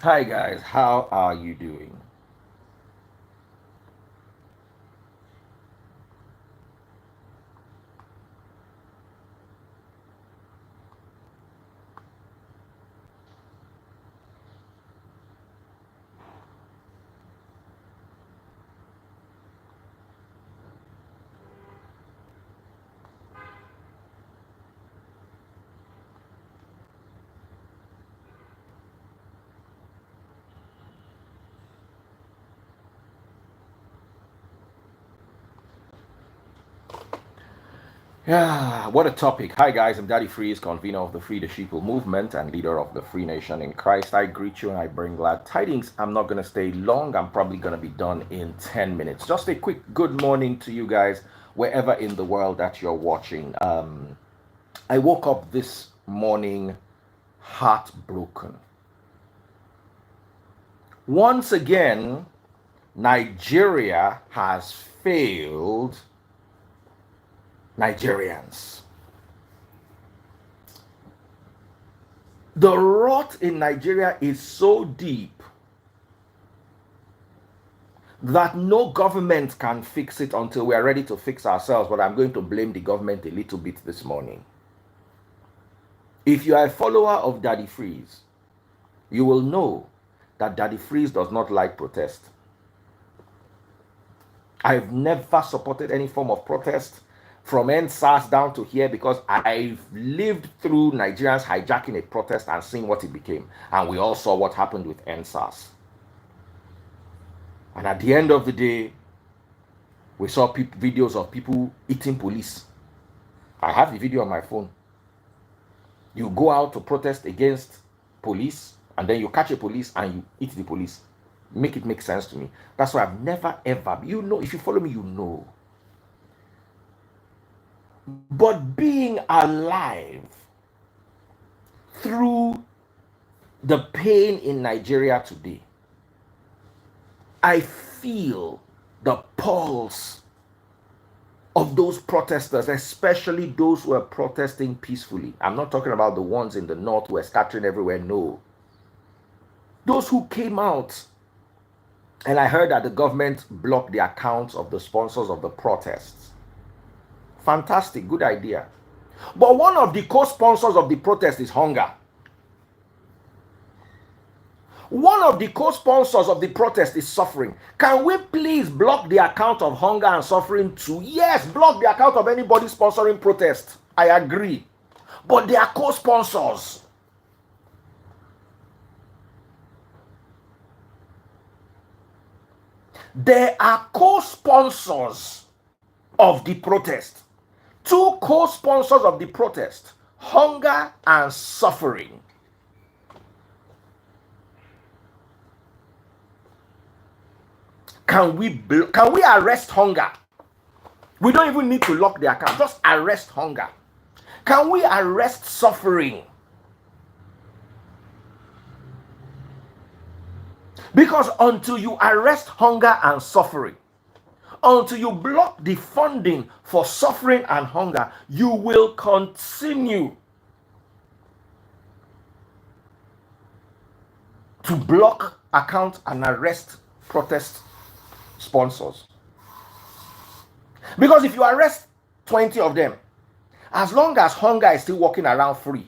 Hi guys, how are you doing? Yeah, what a topic. Hi guys, I'm Daddy Freeze, convener of the Free the Sheeple movement and leader of the Free Nation in Christ. I greet you and I bring glad tidings. I'm not going to stay long. I'm probably going to be done in 10 minutes. Just a quick good morning to you guys, wherever in the world that you're watching. I woke up this morning heartbroken. Once again, Nigeria has failed Nigerians. The rot in Nigeria is so deep that no government can fix it until we are ready to fix ourselves. But I'm going to blame the government a little bit this morning. If you are a follower of Daddy Freeze, you will know that Daddy Freeze does not like protest. I've never supported any form of protest from NSAS down to here because I've lived through Nigerians hijacking a protest and seen what it became. And we all saw what happened with NSAS. And at the end of the day, we saw videos of people eating police. I have the video on my phone. You go out to protest against police, and then you catch a police and you eat the police. Make it make sense to me. That's why I've never ever, you know, if you follow me, you know. But being alive through the pain in Nigeria today, I feel the pulse of those protesters, especially those who are protesting peacefully. I'm not talking about the ones in the north who are scattering everywhere. No. Those who came out, and I heard that the government blocked the accounts of the sponsors of the protests. Fantastic, good idea. But one of the co-sponsors of the protest is hunger. One of the co-sponsors of the protest is suffering. Can we please block the account of hunger and suffering too? Yes, block the account of anybody sponsoring protest. I agree. But they are co-sponsors. They are co-sponsors of the protest. Two co-sponsors of the protest, hunger and suffering. Can we arrest hunger? We don't even need to lock the account. Just arrest hunger. Can we arrest suffering? Because until you arrest hunger and suffering, until you block the funding for suffering and hunger, you will continue to block accounts and arrest protest sponsors. Because if you arrest 20 of them, as long as hunger is still walking around free,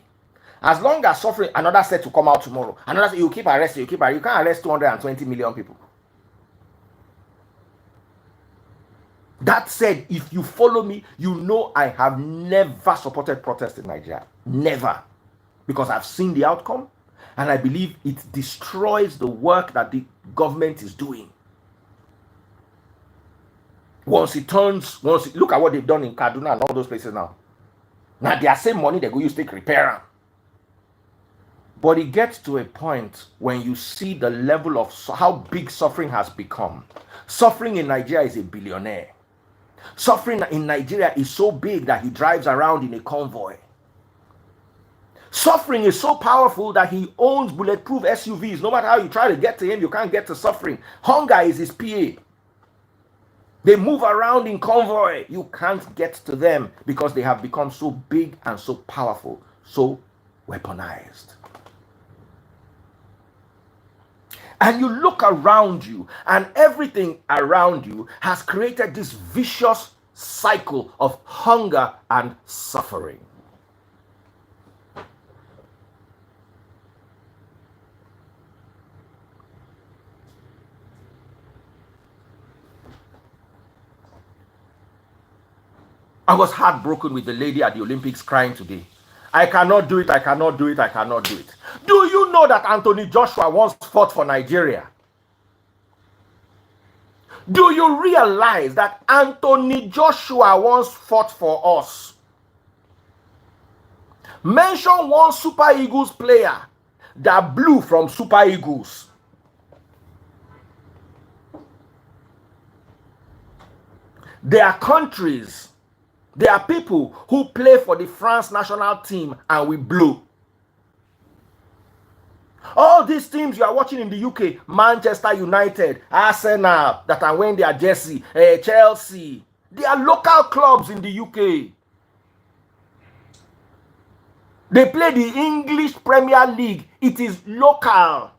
as long as suffering, another set to come out tomorrow, another set, you keep arresting, you can't arrest 220 million people. That said, if you follow me, you know I have never supported protest in Nigeria. Never. Because I've seen the outcome and I believe it destroys the work that the government is doing. Look at what they've done in Kaduna and all those places now. Now their same money they go use take repair them. But it gets to a point when you see the level of how big suffering has become. Suffering in Nigeria is a billionaire. Suffering in Nigeria is so big that he drives around in a convoy. Suffering is so powerful that he owns bulletproof SUVs. No matter how you try to get to him, you can't get to suffering. Hunger is his PA. They move around in convoy. You can't get to them because they have become so big and so powerful, so weaponized. And you look around you, and everything around you has created this vicious cycle of hunger and suffering. I was heartbroken with the lady at the Olympics crying today. I cannot do it, I cannot do it, I cannot do it. Do you know that Anthony Joshua once fought for Nigeria? Do you realize that Anthony Joshua once fought for us? Mention one Super Eagles player that blew from Super Eagles. There are countries, there are people who play for the France national team and we blew. All these teams you are watching in the UK, Manchester United, Arsenal, that are wearing their jersey, Chelsea, they are local clubs in the UK. They play the English Premier League. It is local.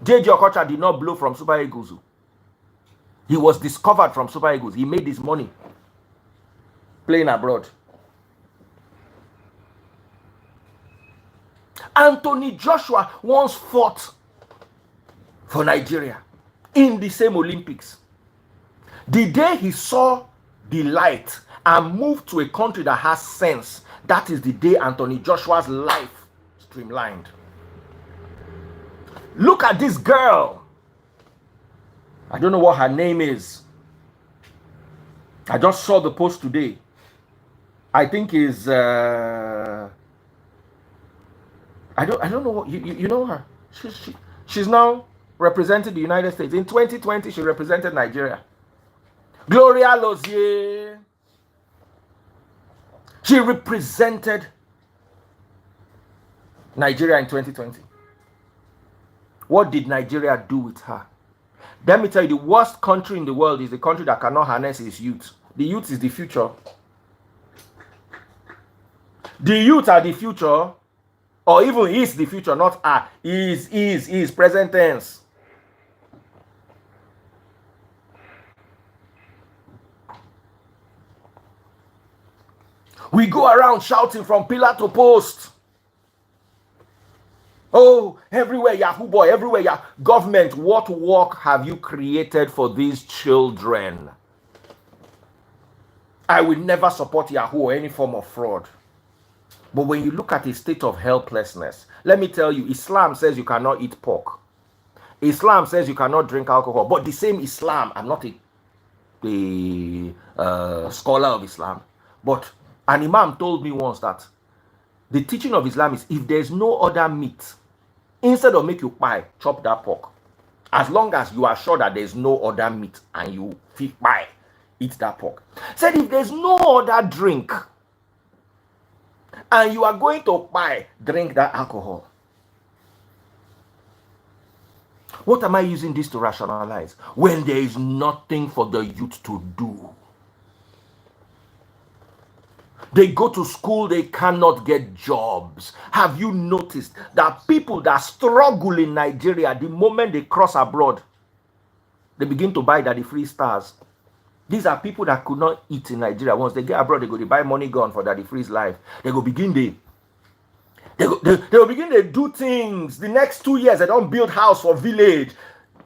JJ Okocha did not blow from Super Eagles. He was discovered from Super Eagles. He made his money playing abroad. Anthony Joshua once fought for Nigeria in the same Olympics. The day he saw the light and moved to a country that has sense, that is the day Anthony Joshua's life streamlined. Look at this girl. I don't know what her name is. I just saw the post today. I think is I don't know what you know her. She's now represented the United States. In 2020, she represented Nigeria. Gloria Lozier. She represented Nigeria in 2020. What did Nigeria do with her? Let me tell you, the worst country in the world is the country that cannot harness its youth. The youth is the future. The youth are the future, or even is the future, not are. Is present tense. We go around shouting from pillar to post. Oh, everywhere Yahoo boy, everywhere Yahoo. Government, what work have you created for these children? I will never support Yahoo or any form of fraud. But when you look at a state of helplessness, let me tell you, Islam says you cannot eat pork. Islam says you cannot drink alcohol. But the same Islam, I'm not a scholar of Islam, but an imam told me once that the teaching of Islam is if there's no other meat, instead of make you buy, chop that pork. As long as you are sure that there's no other meat and you buy, eat that pork. Said if there's no other drink and you are going to buy, drink that alcohol. What am I using this to rationalize? When there is nothing for the youth to do. They go to school, they cannot get jobs. Have you noticed that people that struggle in Nigeria, the moment they cross abroad, they begin to buy Daddy Free Stars? These are people that could not eat in Nigeria. Once they get abroad, they go to buy money gun for Daddy Free's life. They go begin they will begin to do things. The next 2 years, they don't build house for village.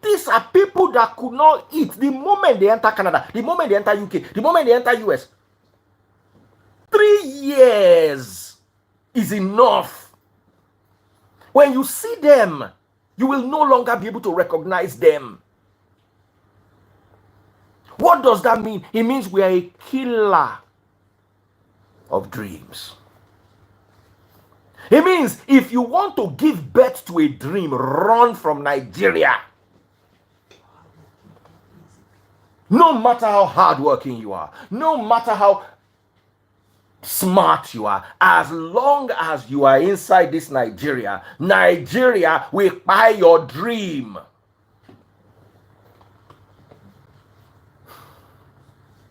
These are people that could not eat. The moment they enter Canada, the moment they enter UK, the moment they enter US, 3 years is enough. When you see them, you will no longer be able to recognize them. What does that mean? It means we are a killer of dreams. It means if you want to give birth to a dream, run from Nigeria. No matter how hardworking you are, no matter how smart you are, as long as you are inside this Nigeria, Nigeria will buy your dream.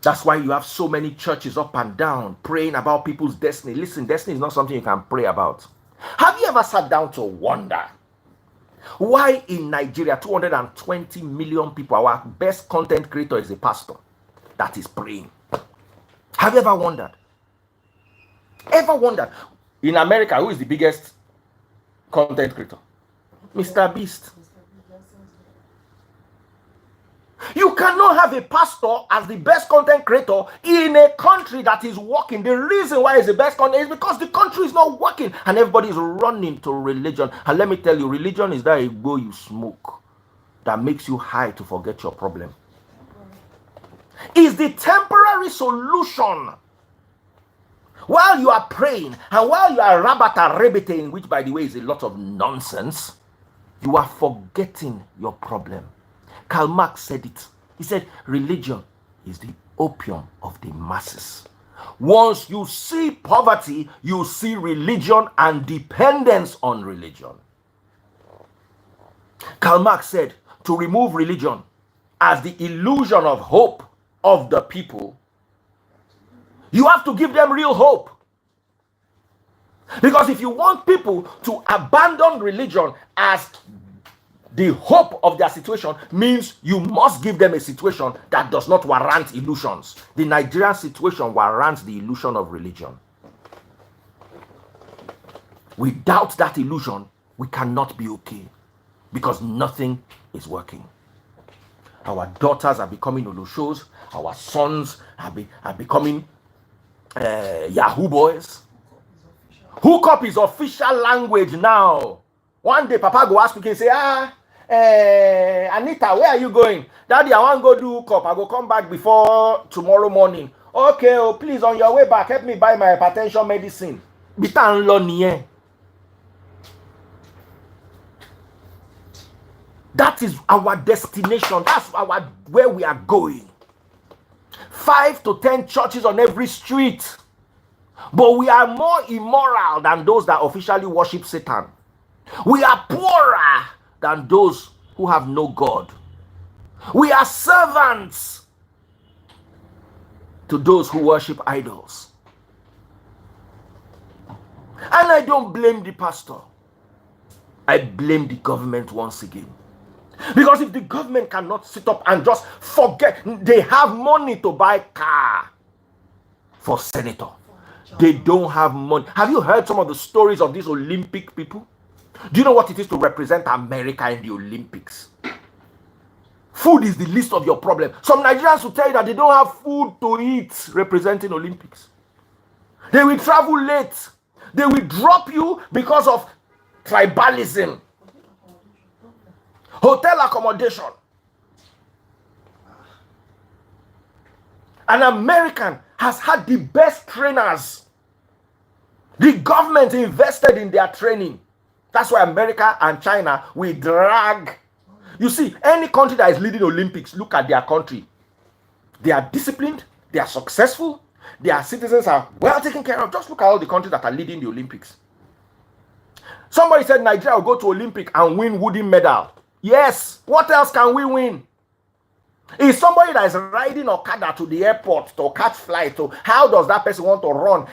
That's why you have so many churches up and down praying about people's destiny. Listen, destiny is not something you can pray about. Have you ever sat down to wonder why in Nigeria, 220 million people, our best content creator is a pastor that is praying? Have you ever wondered? Ever wondered? In America, who is the biggest content creator? Mr. Beast. You cannot have a pastor as the best content creator in a country that is working. The reason why it's the best content is because the country is not working and everybody is running to religion. And let me tell you, religion is that Igbo you smoke that makes you high to forget your problem. It's the temporary solution. While you are praying and while you are rabata-rebeting, which by the way is a lot of nonsense, you are forgetting your problem. Karl Marx said it. He said, religion is the opium of the masses. Once you see poverty, you see religion and dependence on religion. Karl Marx said, to remove religion as the illusion of hope of the people, you have to give them real hope. Because if you want people to abandon religion as the hope of their situation, means you must give them a situation that does not warrant illusions. The Nigerian situation warrants the illusion of religion. Without that illusion, we cannot be okay because nothing is working. Our daughters are becoming Oloshoos. Our sons are becoming Yahoo boys. Hookup is official language now. One day, Papa go ask me and say, Anita, where are you going? Daddy, I want to go do hookup. I go come back before tomorrow morning. Okay, oh, please, on your way back, help me buy my hypertension medicine. Bitan lo niye. That is our destination. That's where we are going. 5 to 10 churches on every street. But we are more immoral than those that officially worship Satan. We are poorer than those who have no God. We are servants to those who worship idols. And I don't blame the pastor. I blame the government once again. Because if the government cannot sit up and just forget, they have money to buy car for senator. They don't have money. Have you heard some of the stories of these Olympic people? Do you know what it is to represent America in the Olympics? Food is the least of your problem. Some Nigerians will tell you that they don't have food to eat representing Olympics. They will travel late. They will drop you because of tribalism. Hotel accommodation. An American has had the best trainers. The government invested in their training. That's why America and China will drag. You see, any country that is leading Olympics, look at their country. They are disciplined. They are successful. Their citizens are well taken care of. Just look at all the countries that are leading the Olympics. Somebody said Nigeria will go to Olympic and win wooden medal. Yes. What else can we win? Is somebody that is riding Okada to the airport to catch flight, so how does that person want to run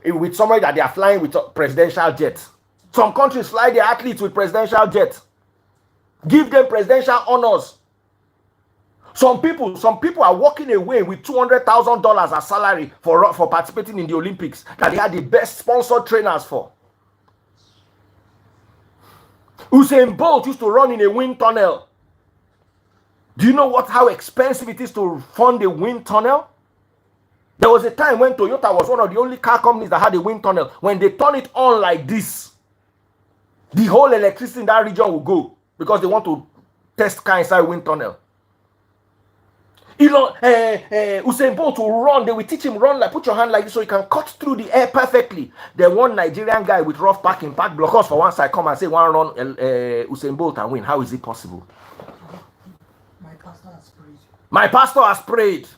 with somebody that they are flying with presidential jets? Some countries fly their athletes with presidential jets. Give them presidential honors. Some people are walking away with $200,000 as salary for participating in the Olympics that they had the best sponsored trainers for. Usain Bolt used to run in a wind tunnel. Do you know how expensive it is to fund a wind tunnel? There was a time when Toyota was one of the only car companies that had a wind tunnel. When they turn it on like this, the whole electricity in that region will go because they want to test car inside wind tunnel. Usain Bolt will run. They will teach him run like, put your hand like this so he can cut through the air perfectly. Then one Nigerian guy with rough parking, park blockers for one side, come and say, one run Usain Bolt and win. How is it possible? My pastor has prayed.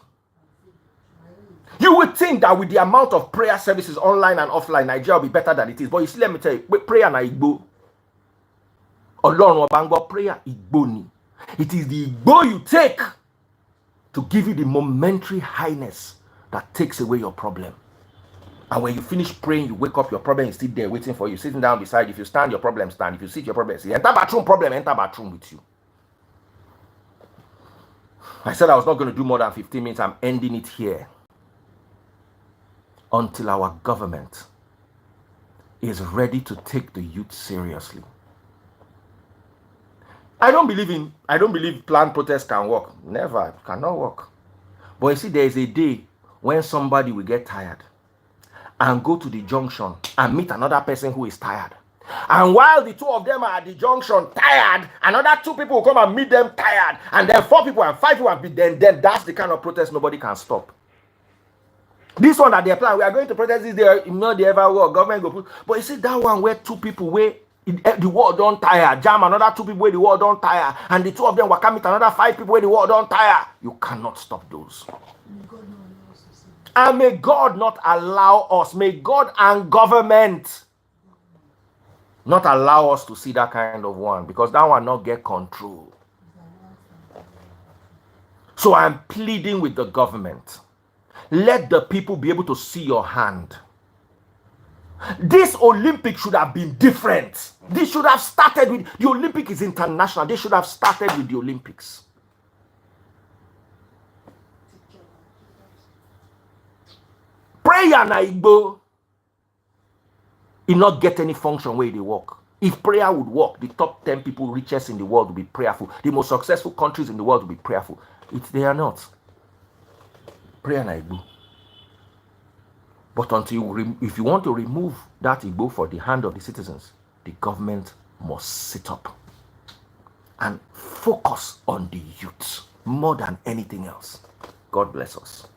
You would think that with the amount of prayer services online and offline, Nigeria will be better than it is. But you see, let me tell you, prayer na Igbo. Olorun Obango prayer Igbo ni. It is the Igbo you take to give you the momentary highness that takes away your problem. And when you finish praying, you wake up, your problem is still there waiting for you, sitting down beside you. If you stand, your problem stand. If you sit, your problem sit. Enter bathroom, problem, enter bathroom with you. I said I was not going to do more than 15 minutes. I'm ending it here. Until our government is ready to take the youth seriously. I don't believe planned protests can work. Never, it cannot work. But you see, there is a day when somebody will get tired and go to the junction and meet another person who is tired. And while the two of them are at the junction tired, another two people will come and meet them tired. And then 4 people and 5 people and then that's the kind of protest nobody can stop. This one that they plan, we are going to protest this day, not they ever work, government go put. But you see that one where 2 people where the world don't tire, jam another 2 people where the world don't tire, and the 2 of them will come meet another 5 people where the world don't tire. You cannot stop those. And may God not allow us, may God and government not allow us to see that kind of one, because that one not get control. So I'm pleading with the government. Let the people be able to see your hand. This Olympic should have been different. This should have started with, the Olympic is international. They should have started with the Olympics. Prayer na Igbo. It not get any function where they work. If prayer would work, the top 10 people richest in the world will be prayerful. The most successful countries in the world will be prayerful. They are not. Prayer na Igbo. But if you want to remove that Igbo for the hand of the citizens, the government must sit up and focus on the youth more than anything else. God bless us.